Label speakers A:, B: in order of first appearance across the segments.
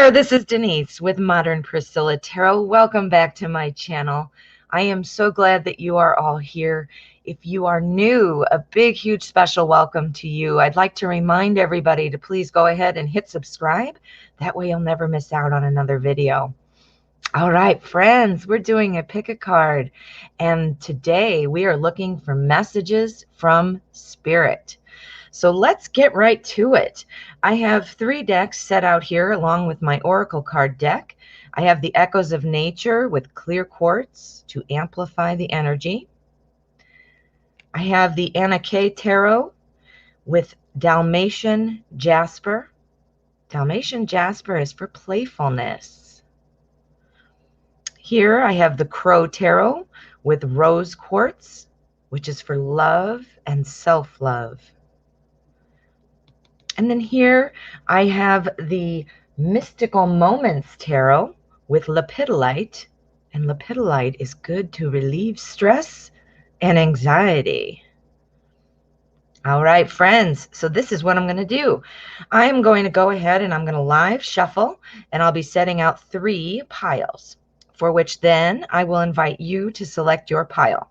A: there, this is Denise with Modern Priscilla Tarot. Welcome back to my channel. I am so glad that you are all here. If you are new, a big, huge, special welcome to you. I'd like to remind everybody to please go ahead and hit subscribe. That way you'll never miss out on another video. All right, friends, we're doing a pick a card. And today we are looking for messages from Spirit. So let's get right to it. I have 3 decks set out here along with my Oracle card deck. I have the Echoes of Nature with clear quartz to amplify the energy. I have the Anna K Tarot with Dalmatian Jasper. Dalmatian Jasper is for playfulness. Here I have the Crow Tarot with Rose Quartz, which is for love and self-love. And then here I have the Mystical Moments Tarot with Lepidolite. And Lepidolite is good to relieve stress and anxiety. All right, friends, so this is what I'm going to do. I'm going to go ahead and I'm going to live shuffle, and I'll be setting out 3 piles, for which then I will invite you to select your pile.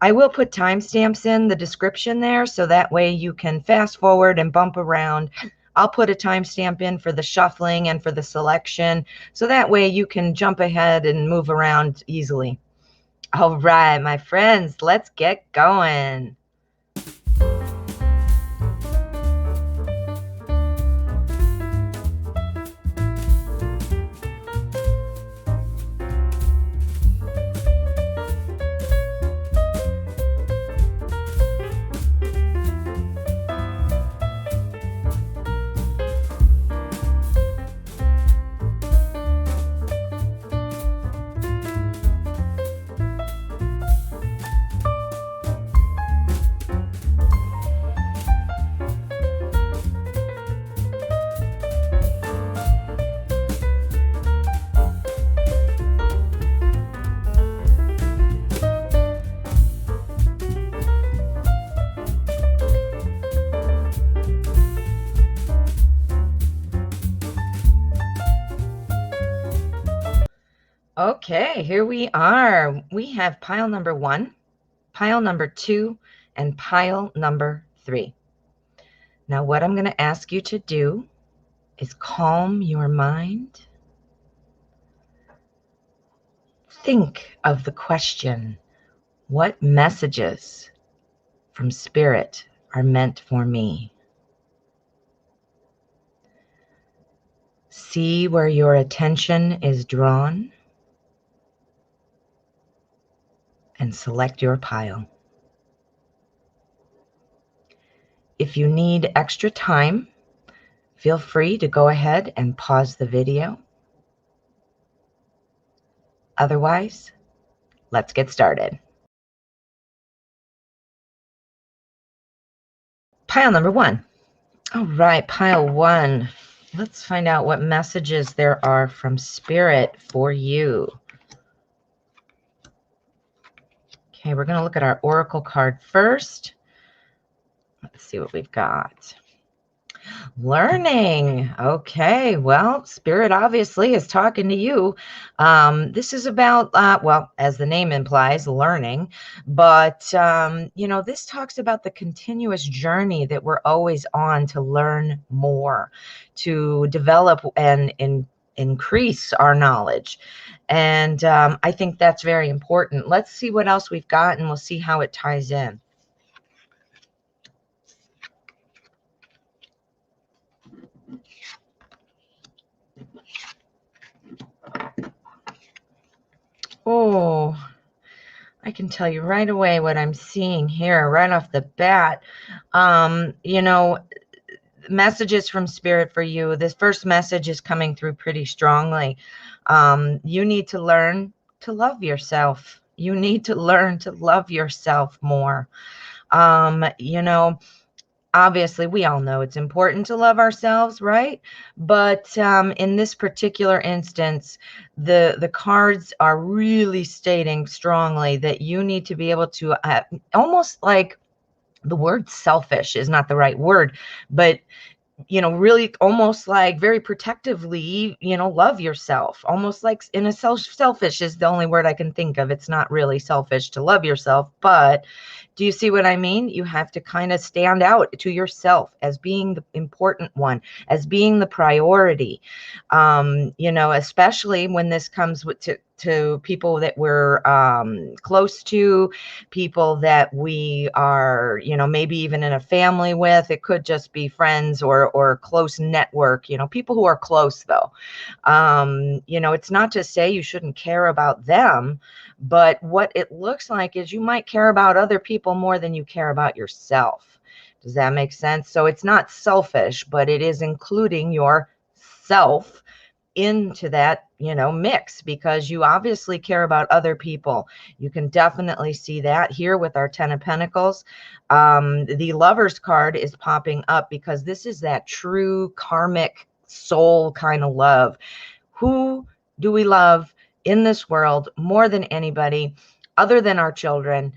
A: I will put timestamps in the description there, so that way you can fast forward and bump around. I'll put a timestamp in for the shuffling and for the selection, so that way you can jump ahead and move around easily. All right, my friends, let's get going. Okay, here we are. We have pile number 1, pile number 2, and pile number 3. Now, what I'm going to ask you to do is calm your mind. Think of the question, what messages from Spirit are meant for me? See where your attention is drawn, and select your pile. If you need extra time, feel free to go ahead and pause the video. Otherwise, let's get started. Pile number 1. All right, pile 1. Let's find out what messages there are from Spirit for you. Okay, we're going to look at our Oracle card first. Let's see what we've got. Learning. Okay, well, Spirit obviously is talking to you. This is about, well, as the name implies, learning. But, you know, this talks about the continuous journey that we're always on to learn more, to develop and increase our knowledge. And I think that's very important. Let's see what else we've got, and we'll see how it ties in. Oh, I can tell you right away what I'm seeing here right off the bat. You know, messages from Spirit for you. This first message is coming through pretty strongly. You need to learn to love yourself. You need to learn to love yourself more. You know, obviously we all know it's important to love ourselves, right? But in this particular instance, the cards are really stating strongly that you need to be able to almost like, the word selfish is not the right word, but really almost like very protectively, love yourself, almost like in a selfish is the only word I can think of. It's not really selfish to love yourself, but do you see what I mean? You have to kind of stand out to yourself as being the important one, as being the priority. Especially when this comes to people that we're close to, people that we are, maybe even in a family with. It could just be friends or close network, people who are close though. It's not to say you shouldn't care about them, but what it looks like is you might care about other people more than you care about yourself. Does that make sense? So it's not selfish, but it is including yourself into that, mix, because you obviously care about other people. You can definitely see that here with our 10 of Pentacles. The Lover's card is popping up because this is that true karmic soul kind of love. Who do we love in this world more than anybody other than our children?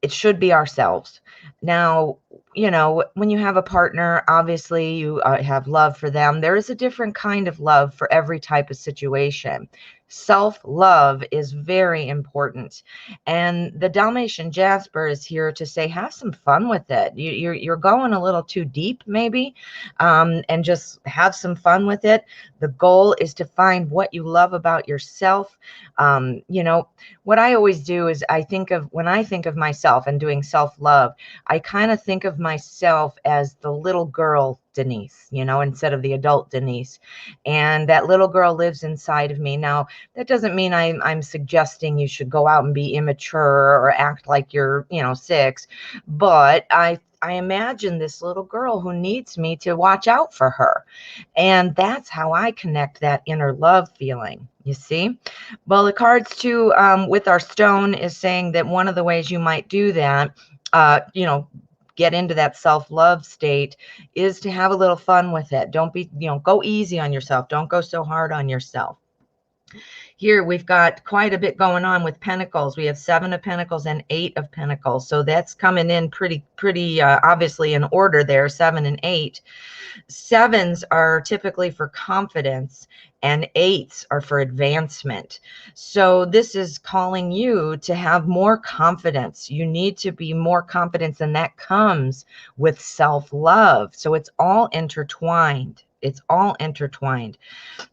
A: It should be ourselves. Now, when you have a partner, obviously you have love for them. There is a different kind of love for every type of situation. Self-love is very important. And the Dalmatian Jasper is here to say, have some fun with it. You're going a little too deep, maybe, and just have some fun with it. The goal is to find what you love about yourself. What I always do is when I think of myself and doing self-love, I kind of think of myself as the little girl Denise, instead of the adult Denise. And that little girl lives inside of me. Now, that doesn't mean I'm suggesting you should go out and be immature or act like you're, 6, but I imagine this little girl who needs me to watch out for her. And that's how I connect that inner love feeling, you see? Well, the cards too, with our stone is saying that one of the ways you might do that, get into that self-love state, is to have a little fun with it. Don't be, go easy on yourself. Don't go so hard on yourself. Here we've got quite a bit going on with Pentacles. We have 7 of Pentacles and 8 of Pentacles. So that's coming in pretty obviously in order there, 7 and 8. 7s are typically for confidence and 8s are for advancement. So this is calling you to have more confidence. You need to be more confident, and that comes with self-love. So it's all intertwined. It's all intertwined.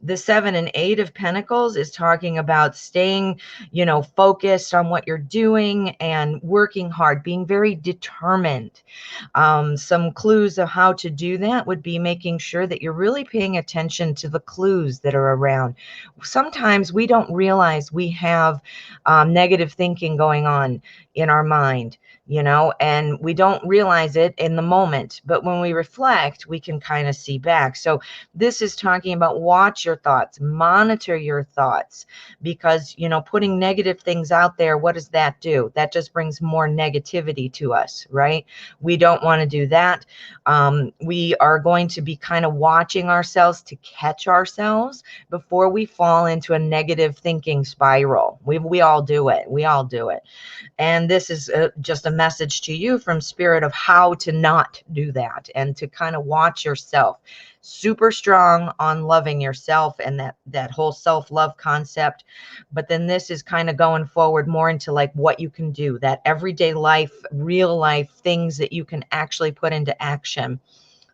A: The 7 and 8 of Pentacles is talking about staying, focused on what you're doing and working hard, being very determined. Some clues of how to do that would be making sure that you're really paying attention to the clues that are around. Sometimes we don't realize we have negative thinking going on in our mind, and we don't realize it in the moment. But when we reflect, we can kind of see back. So this is talking about watch your thoughts, monitor your thoughts, because, putting negative things out there, what does that do? That just brings more negativity to us, right? We don't want to do that. We are going to be kind of watching ourselves to catch ourselves before we fall into a negative thinking spiral. We all do it. We all do it. And this is just a message to you from Spirit of how to not do that and to kind of watch yourself. Super strong on loving yourself and that whole self-love concept. But then this is kind of going forward more into like what you can do, that everyday life, real life things that you can actually put into action.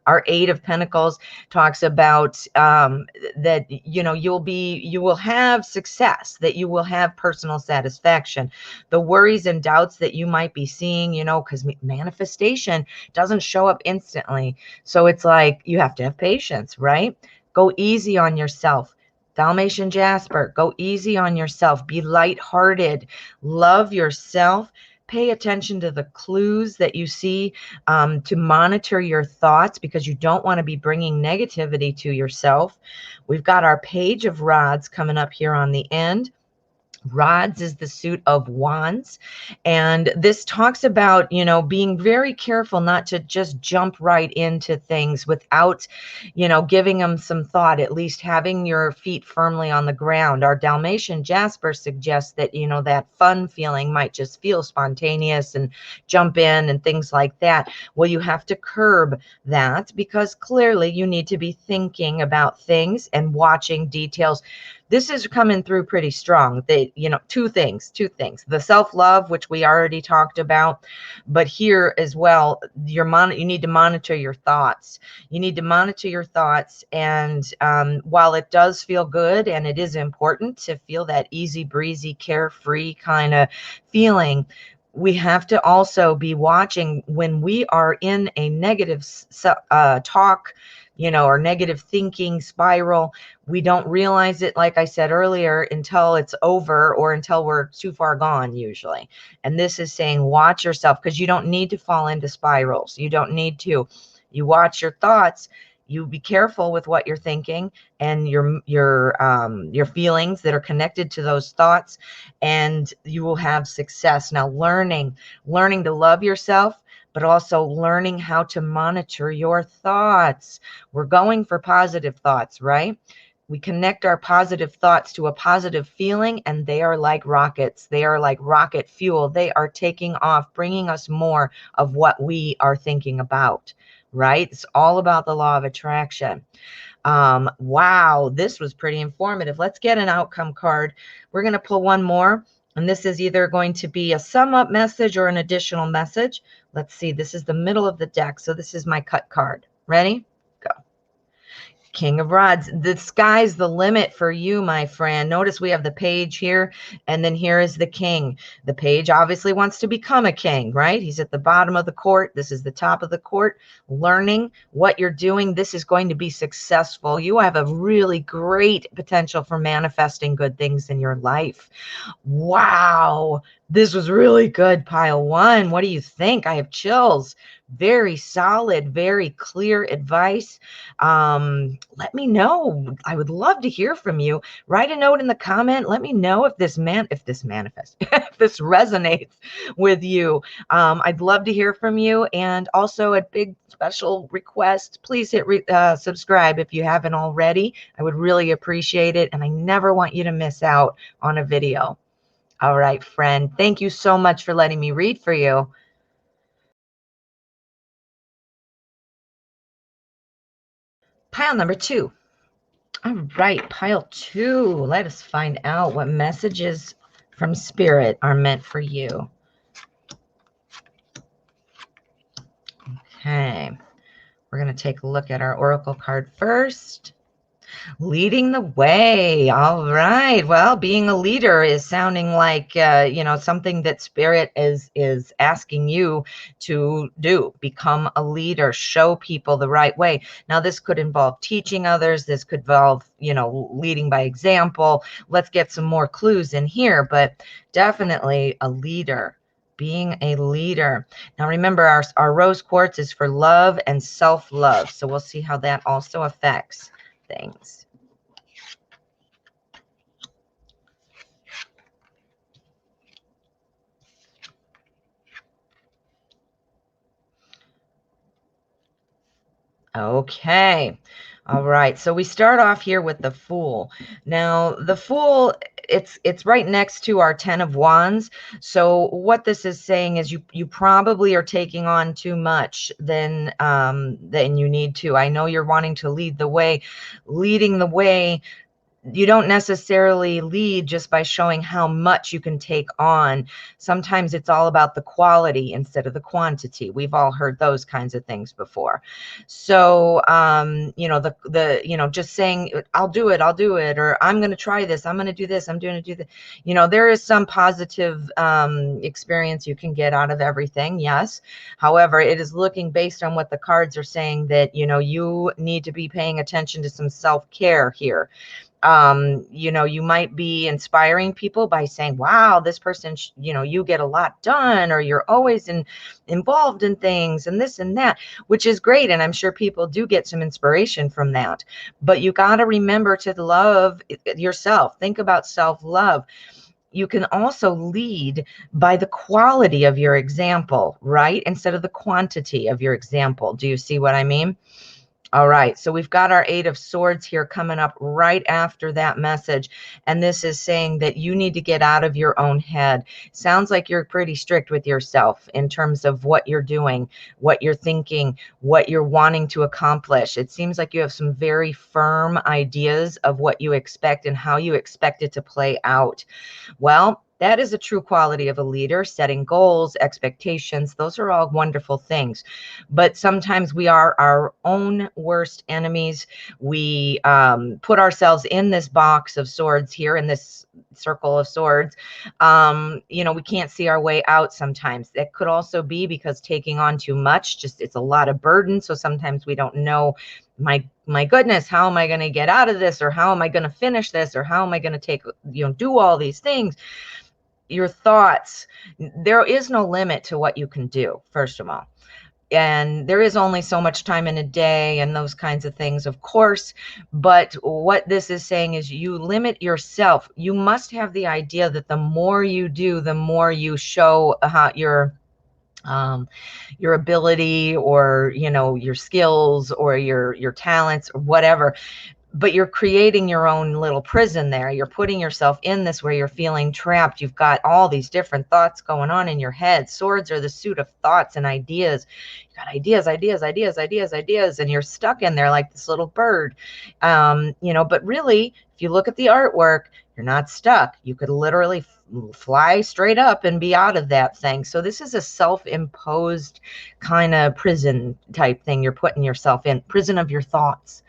A: Our 8 of Pentacles talks about that, you will have success, that you will have personal satisfaction. The worries and doubts that you might be seeing, because manifestation doesn't show up instantly. So it's like you have to have patience, right? Go easy on yourself. Dalmatian Jasper, go easy on yourself. Be lighthearted. Love yourself. Pay attention to the clues that you see, to monitor your thoughts, because you don't want to be bringing negativity to yourself. We've got our Page of Rods coming up here on the end. Rods is the suit of wands. And this talks about, being very careful not to just jump right into things without, giving them some thought, at least having your feet firmly on the ground. Our Dalmatian Jasper suggests that, that fun feeling might just feel spontaneous and jump in and things like that. Well, you have to curb that because clearly you need to be thinking about things and watching details. This is coming through pretty strong. Two things, the self-love, which we already talked about, but here as well, you need to monitor your thoughts. You need to monitor your thoughts. And while it does feel good, and it is important to feel that easy breezy, carefree kind of feeling, we have to also be watching when we are in a negative talk, or negative thinking spiral. We don't realize it, like I said earlier, until it's over or until we're too far gone usually. And this is saying watch yourself, because you don't need to fall into spirals. You don't need to. You watch your thoughts. You be careful with what you're thinking and your feelings that are connected to those thoughts, and you will have success. Now, learning to love yourself, but also learning how to monitor your thoughts. We're going for positive thoughts, right? We connect our positive thoughts to a positive feeling, and they are like rockets. They are like rocket fuel. They are taking off, bringing us more of what we are thinking about, right? It's all about the law of attraction. Wow, this was pretty informative. Let's get an outcome card. We're going to pull one more, and this is either going to be a sum up message or an additional message. Let's see. This is the middle of the deck, so this is my cut card. Ready? Go. King of Rods. The sky's the limit for you, my friend. Notice we have the page here, and then here is the king. The page obviously wants to become a king, right? He's at the bottom of the court. This is the top of the court. Learning what you're doing, this is going to be successful. You have a really great potential for manifesting good things in your life. Wow, this was really good, pile one. What do you think? I have chills. Very solid, very clear advice. Let me know. I would love to hear from you. Write a note in the comment. Let me know if this manifests, if this resonates with you. I'd love to hear from you. And also a big special request, please hit subscribe if you haven't already. I would really appreciate it. And I never want you to miss out on a video. All right, friend. Thank you so much for letting me read for you. Pile number 2. All right, pile 2. Let us find out what messages from Spirit are meant for you. Okay, we're going to take a look at our oracle card first. Leading the way. All right. Well, being a leader is sounding like, something that Spirit is asking you to do. Become a leader. Show people the right way. Now, this could involve teaching others. This could involve, leading by example. Let's get some more clues in here, but definitely a leader. Being a leader. Now, remember, our rose quartz is for love and self-love. So we'll see how that also affects things. Okay. All right. So we start off here with the Fool. Now, the Fool, it's right next to our 10 of Wands. So what this is saying is you probably are taking on too much than you need to. I know you're wanting to lead the way. Leading the way, you don't necessarily lead just by showing how much you can take on. Sometimes it's all about the quality instead of the quantity. We've all heard those kinds of things before. So, just saying, I'll do it, or I'm going to try this, I'm going to do this, I'm going to do that. There is some positive experience you can get out of everything. Yes. However, it is looking based on what the cards are saying that, you need to be paying attention to some self-care here. You might be inspiring people by saying, wow, this person, you get a lot done, or you're always involved in things and this and that, which is great. And I'm sure people do get some inspiration from that, but you got to remember to love yourself. Think about self-love. you can also lead by the quality of your example, right? Instead of the quantity of your example. Do you see what I mean? All right, so we've got our 8 of Swords here coming up right after that message. And this is saying that you need to get out of your own head. Sounds like you're pretty strict with yourself in terms of what you're doing, what you're thinking, what you're wanting to accomplish. It seems like you have some very firm ideas of what you expect and how you expect it to play out. Well, that is a true quality of a leader, setting goals, expectations. Those are all wonderful things. But sometimes we are our own worst enemies. We put ourselves in this box of swords here, in this circle of swords. We can't see our way out sometimes. That could also be because taking on too much, it's a lot of burden. So sometimes we don't know, my goodness, how am I going to get out of this? Or how am I going to finish this? Or how am I going to do all these things? Your thoughts, there is no limit to what you can do, first of all. And there is only so much time in a day and those kinds of things, of course. But what this is saying is you limit yourself. You must have the idea that the more you do, the more you show your ability, or your skills, or your talents, or whatever. But you're creating your own little prison there. You're putting yourself in this where you're feeling trapped. You've got all these different thoughts going on in your head. Swords are the suit of thoughts and ideas. You got ideas, and you're stuck in there like this little bird. But really, if you look at the artwork, you're not stuck. You could literally fly straight up and be out of that thing. So this is a self-imposed kind of prison type thing you're putting yourself in, prison of your thoughts.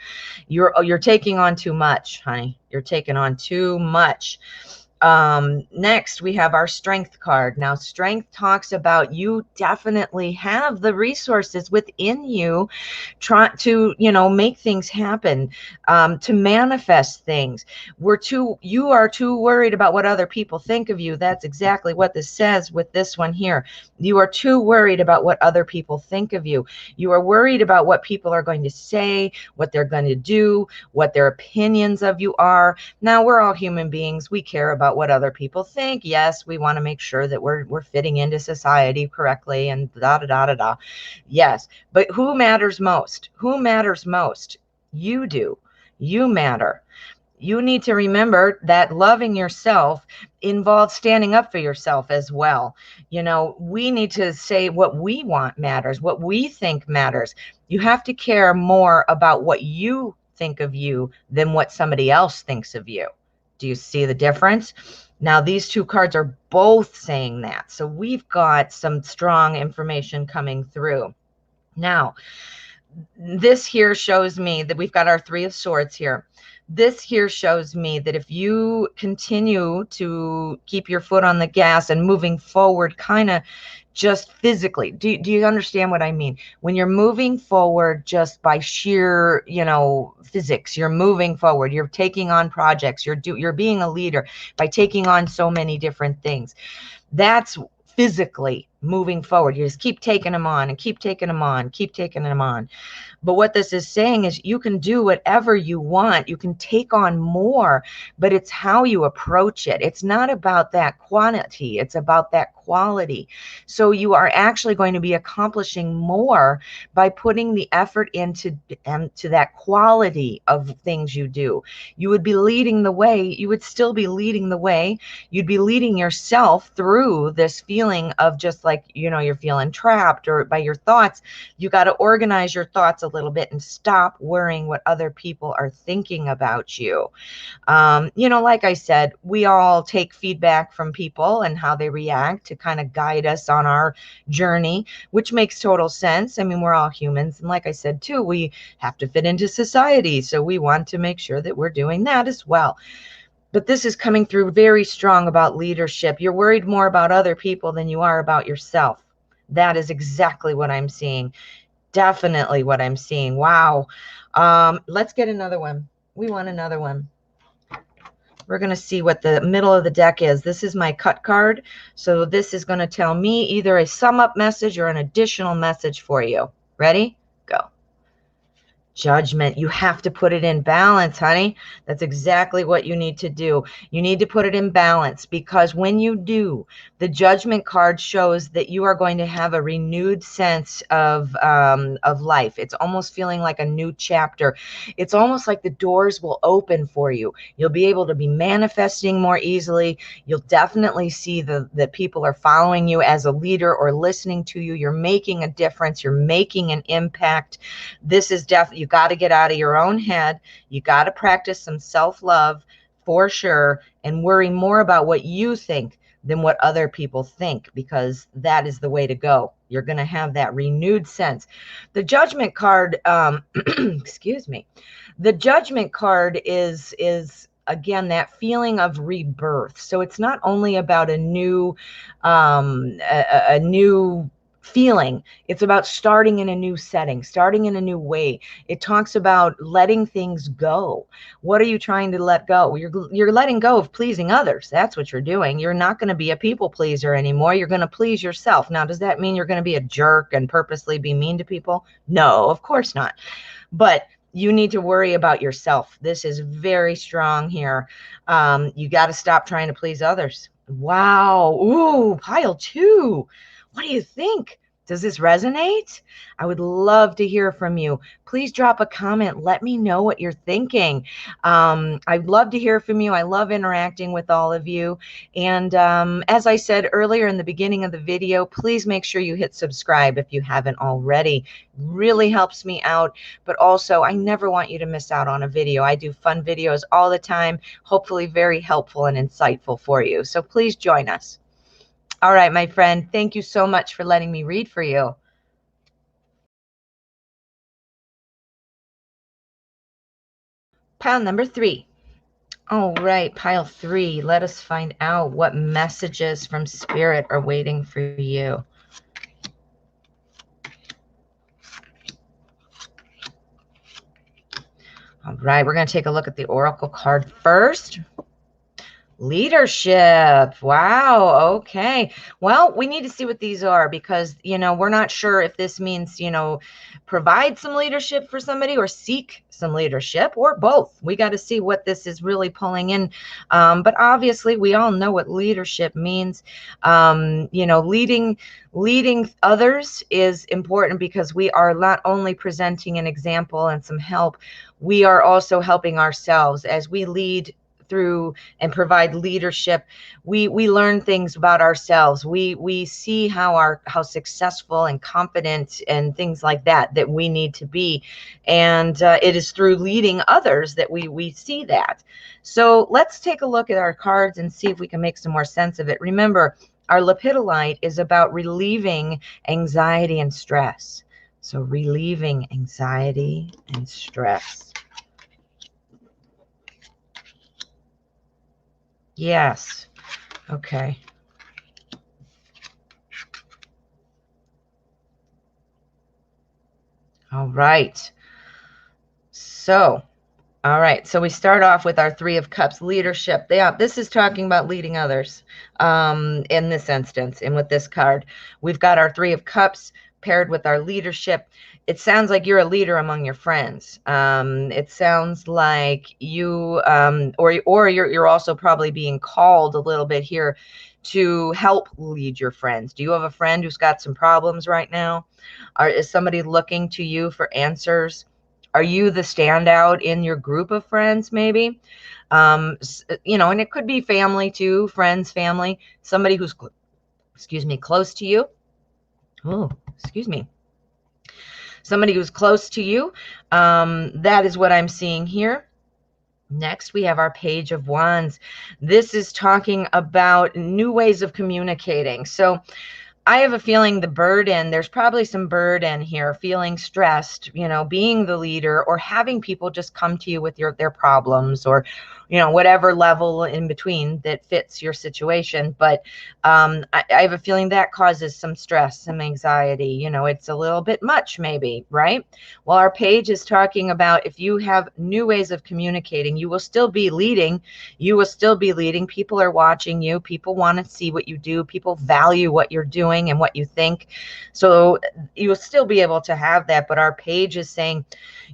A: You're taking on too much, honey. You're taking on too much. Next, we have our Strength card. Now, Strength talks about you definitely have the resources within you to, make things happen, to manifest things. You are too worried about what other people think of you. That's exactly what this says with this one here. You are too worried about what other people think of you. You are worried about what people are going to say, what they're going to do, what their opinions of you are. Now, we're all human beings. We care about what other people think. Yes, we want to make sure that we're fitting into society correctly and da da da da da. Yes, but who matters most? Who matters most? You do. You matter. You need to remember that loving yourself involves standing up for yourself as well. We need to say what we want matters, what we think matters. You have to care more about what you think of you than what somebody else thinks of you. Do you see the difference? Now, these two cards are both saying that. So we've got some strong information coming through. Now, this here shows me that we've got our 3 of Swords here. This here shows me that if you continue to keep your foot on the gas and moving forward, kind of just physically, do you understand what I mean? When you're moving forward just by sheer, physics, you're moving forward, you're taking on projects, you're being a leader by taking on so many different things. That's physically moving forward. You just keep taking them on and keep taking them on, keep taking them on. But what this is saying is you can do whatever you want. You can take on more, but it's how you approach it. It's not about that quantity. It's about that quality. So you are actually going to be accomplishing more by putting the effort into that quality of things you do. You would be leading the way. You would still be leading the way. You'd be leading yourself through this feeling of just like, you're feeling trapped or by your thoughts. You got to organize your thoughts a little bit and stop worrying what other people are thinking about you. Like I said, we all take feedback from people and how they react to kind of guide us on our journey, which makes total sense. I mean, we're all humans. And like I said, too, we have to fit into society. So we want to make sure that we're doing that as well. But this is coming through very strong about leadership. You're worried more about other people than you are about yourself. That is exactly what I'm seeing. Definitely what I'm seeing. Wow. Let's get another one. We want another one. We're going to see what the middle of the deck is. This is my cut card. So this is going to tell me either a sum up message or an additional message for you. Ready? Go. Judgment. You have to put it in balance, honey. That's exactly what you need to do. You need to put it in balance, because when you do, the judgment card shows that you are going to have a renewed sense of life. It's almost feeling like a new chapter. It's almost like the doors will open for you. You'll be able to be manifesting more easily. You'll definitely see that people are following you as a leader or listening to you. You're making a difference. You're making an impact. This is definitely, you got to get out of your own head. You got to practice some self-love for sure, and worry more about what you think than what other people think, because that is the way to go. You're going to have that renewed sense. The judgment card, excuse me, the judgment card is again that feeling of rebirth. So it's not only about a new a new feeling. It's about starting in a new setting, starting in a new way. It talks about letting things go. What are you trying to let go? You're letting go of pleasing others. That's what you're doing. You're not going to be a people pleaser anymore. You're going to please yourself. Now, does that mean you're going to be a jerk and purposely be mean to people? No, of course not. But you need to worry about yourself. This is very strong here. You got to stop trying to please others. Wow. Ooh, pile 2. What do you think? Does this resonate? I would love to hear from you. Please drop a comment. Let me know what you're thinking. I'd love to hear from you. I love interacting with all of you. And as I said earlier in the beginning of the video, please make sure you hit subscribe if you haven't already. Really helps me out. But also, I never want you to miss out on a video. I do fun videos all the time, hopefully very helpful and insightful for you. So please join us. All right, my friend, thank you so much for letting me read for you. Pile number 3. All right, pile 3. Let us find out what messages from Spirit are waiting for you. All right, we're going to take a look at the Oracle card first. Leadership. Wow. Okay. Well, we need to see what these are, because, we're not sure if this means, provide some leadership for somebody or seek some leadership, or both. We got to see what this is really pulling in. But obviously we all know what leadership means. Leading others is important, because we are not only presenting an example and some help, we are also helping ourselves as we lead through and provide leadership. We learn things about ourselves. We see how successful and confident and things like that we need to be, and it is through leading others that we see that. So let's take a look at our cards and see if we can make some more sense of it. Remember, our lepidolite is about relieving anxiety and stress. So relieving anxiety and stress. Yes. Okay. All right. So we start off with our 3 of Cups, leadership. Yeah, this is talking about leading others in this instance. And with this card, we've got our 3 of Cups paired with our leadership. It sounds like you're a leader among your friends. It sounds like you, or you're also probably being called a little bit here to help lead your friends. Do you have a friend who's got some problems right now? Is somebody looking to you for answers? Are you the standout in your group of friends, maybe? And it could be family too, friends, family, somebody who's, close to you. Oh, excuse me. Somebody who's close to you. That is what I'm seeing here. Next, we have our Page of Wands. This is talking about new ways of communicating. So I have a feeling there's probably some burden here, feeling stressed, being the leader, or having people just come to you with their problems, or, whatever level in between that fits your situation. But I have a feeling that causes some stress, some anxiety. It's a little bit much, maybe, right? Well, our page is talking about if you have new ways of communicating, you will still be leading. You will still be leading. People are watching you. People want to see what you do. People value what you're doing and what you think. So you will still be able to have that. But our page is saying,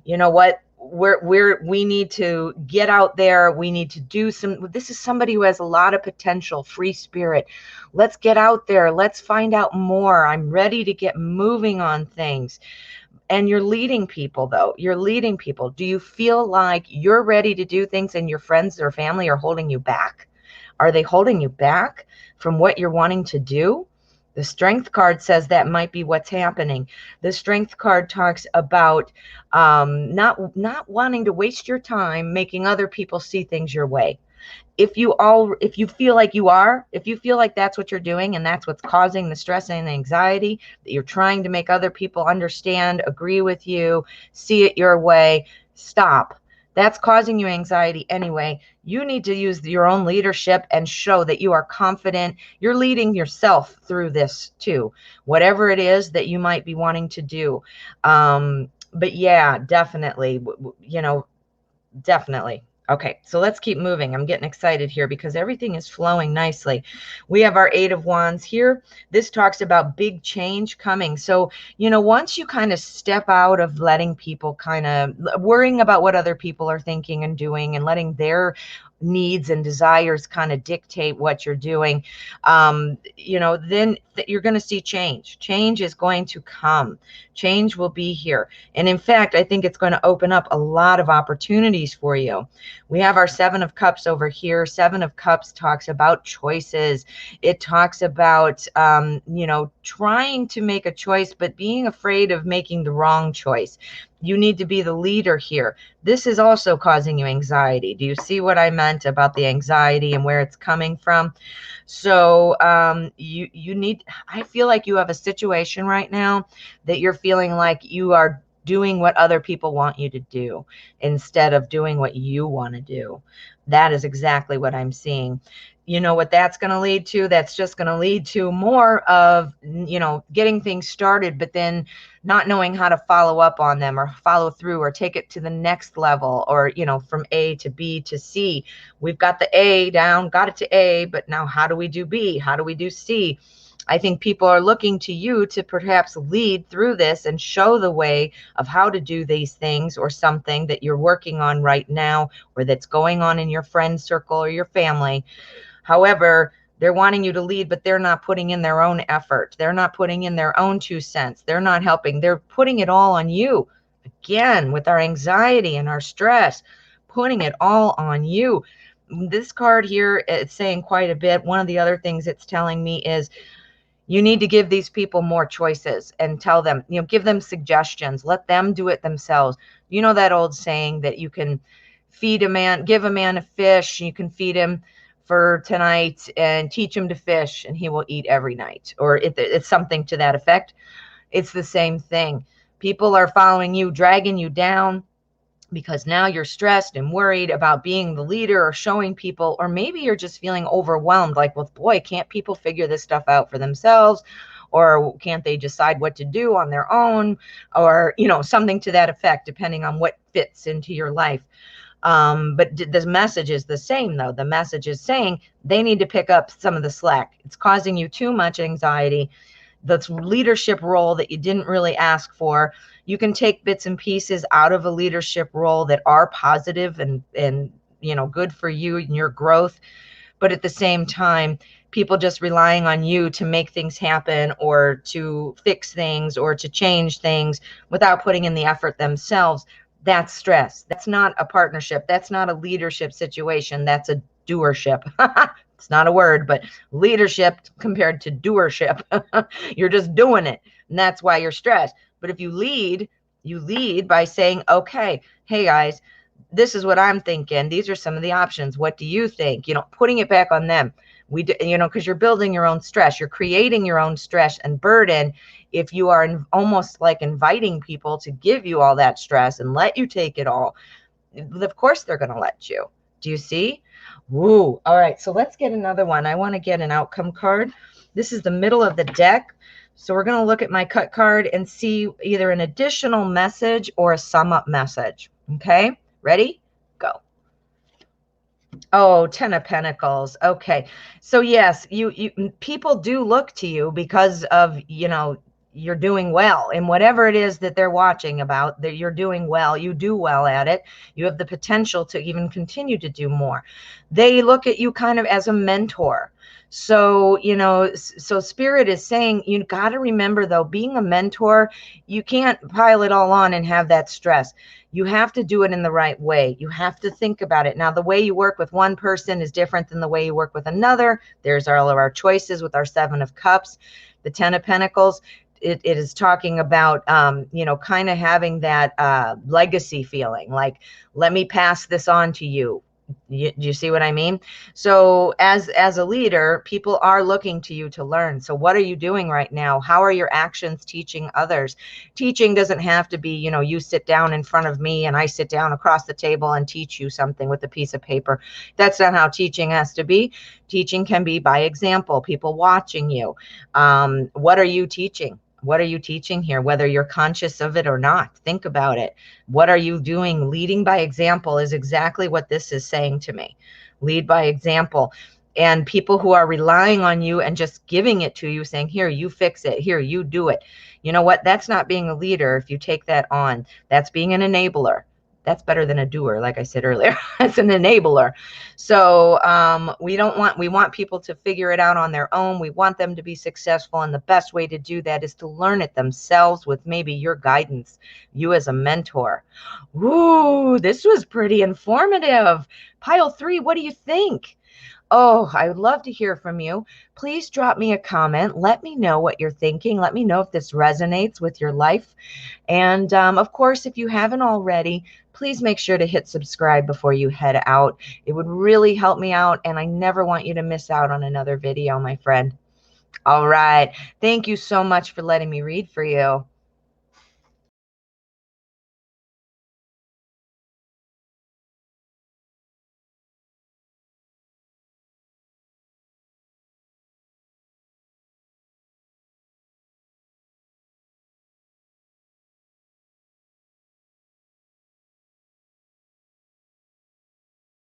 A: you know what? We need to get out there. We need to do this is somebody who has a lot of potential, free spirit. Let's get out there. Let's find out more. I'm ready to get moving on things. And you're leading people, though. You're leading people. Do you feel like you're ready to do things and your friends or family are holding you back? Are they holding you back from what you're wanting to do? The strength card says that might be what's happening. The strength card talks about not wanting to waste your time making other people see things your way. If you feel like that's what you're doing and that's what's causing the stress and anxiety, that you're trying to make other people understand, agree with you, see it your way, stop. That's causing you anxiety anyway. You need to use your own leadership and show that you are confident. You're leading yourself through this too, whatever it is that you might be wanting to do. But yeah, definitely, definitely. Okay, so let's keep moving. I'm getting excited here because everything is flowing nicely. We have our Eight of Wands here. This talks about big change coming. So, once you kind of step out of letting people kind of worrying about what other people are thinking and doing and letting their needs and desires kind of dictate what you're doing, then you're going to see change. Change is going to come. Change will be here. And in fact, I think it's going to open up a lot of opportunities for you. We have our Seven of Cups over here. Seven of Cups talks about choices. It talks about, trying to make a choice, but being afraid of making the wrong choice. You need to be the leader here. This is also causing you anxiety. Do you see what I meant about the anxiety and where it's coming from? So you need, I feel like you have a situation right now that you're feeling like you are doing what other people want you to do instead of doing what you want to do. That is exactly what I'm seeing. You know what that's going to lead to? That's just going to lead to more of, getting things started, but then not knowing how to follow up on them or follow through or take it to the next level or, from A to B to C. We've got the A down, got it to A, but now how do we do B? How do we do C? I think people are looking to you to perhaps lead through this and show the way of how to do these things or something that you're working on right now or that's going on in your friend circle or your family. However, they're wanting you to lead, but they're not putting in their own effort. They're not putting in their own 2 cents. They're not helping. They're putting it all on you. Again, with our anxiety and our stress, putting it all on you. This card here, it's saying quite a bit. One of the other things it's telling me is you need to give these people more choices and tell them, give them suggestions. Let them do it themselves. You know that old saying that you can give a man a fish, you can feed him for tonight and teach him to fish and he will eat every night. Or it's something to that effect. It's the same thing. People are following you, dragging you down because now you're stressed and worried about being the leader or showing people, or maybe you're just feeling overwhelmed. Like, well, boy, can't people figure this stuff out for themselves? Or can't they decide what to do on their own? Or, something to that effect, depending on what fits into your life. But the message is the same, though. The message is saying they need to pick up some of the slack. It's causing you too much anxiety. The leadership role that you didn't really ask for. You can take bits and pieces out of a leadership role that are positive and good for you and your growth. But at the same time, people just relying on you to make things happen or to fix things or to change things without putting in the effort themselves. That's stress. That's not a partnership. That's not a leadership situation. That's a doership. It's not a word, but leadership compared to doership. You're just doing it. And that's why you're stressed. But if you lead by saying, okay, hey guys, this is what I'm thinking. These are some of the options. What do you think? Putting it back on them. Because you're building your own stress. You're creating your own stress and burden if you are almost like inviting people to give you all that stress and let you take it all. Of course they're going to let you. Do you see? Woo. All right. So let's get another one. I want to get an outcome card. This is the middle of the deck. So we're going to look at my cut card and see either an additional message or a sum up message. Okay. Ready? Go. Oh, Ten of Pentacles. Okay. So yes, you people do look to you because of, you're doing well in whatever it is that they're watching about, that you're doing well. You do well at it. You have the potential to even continue to do more. They look at you kind of as a mentor. So, so Spirit is saying, you got to remember though, being a mentor, you can't pile it all on and have that stress. You have to do it in the right way. You have to think about it. Now, the way you work with one person is different than the way you work with another. There's all of our choices with our Seven of Cups. The Ten of Pentacles, it is talking about, kind of having that legacy feeling, like, let me pass this on to you. Do you see what I mean? So as a leader, people are looking to you to learn. So what are you doing right now? How are your actions teaching others? Teaching doesn't have to be, you sit down in front of me and I sit down across the table and teach you something with a piece of paper. That's not how teaching has to be. Teaching can be by example, people watching you. What are you teaching? What are you teaching here? Whether you're conscious of it or not, think about it. What are you doing? Leading by example is exactly what this is saying to me. Lead by example. And people who are relying on you and just giving it to you, saying, here, you fix it. Here, you do it. You know what? That's not being a leader if you take that on. That's being an enabler. That's better than a doer, like I said earlier. That's an enabler. So we want people to figure it out on their own. We want them to be successful. And the best way to do that is to learn it themselves with maybe your guidance, you as a mentor. Ooh, this was pretty informative. Pile 3, what do you think? Oh, I would love to hear from you. Please drop me a comment. Let me know what you're thinking. Let me know if this resonates with your life. And of course, if you haven't already, please make sure to hit subscribe before you head out. It would really help me out, and I never want you to miss out on another video, my friend. All right. Thank you so much for letting me read for you.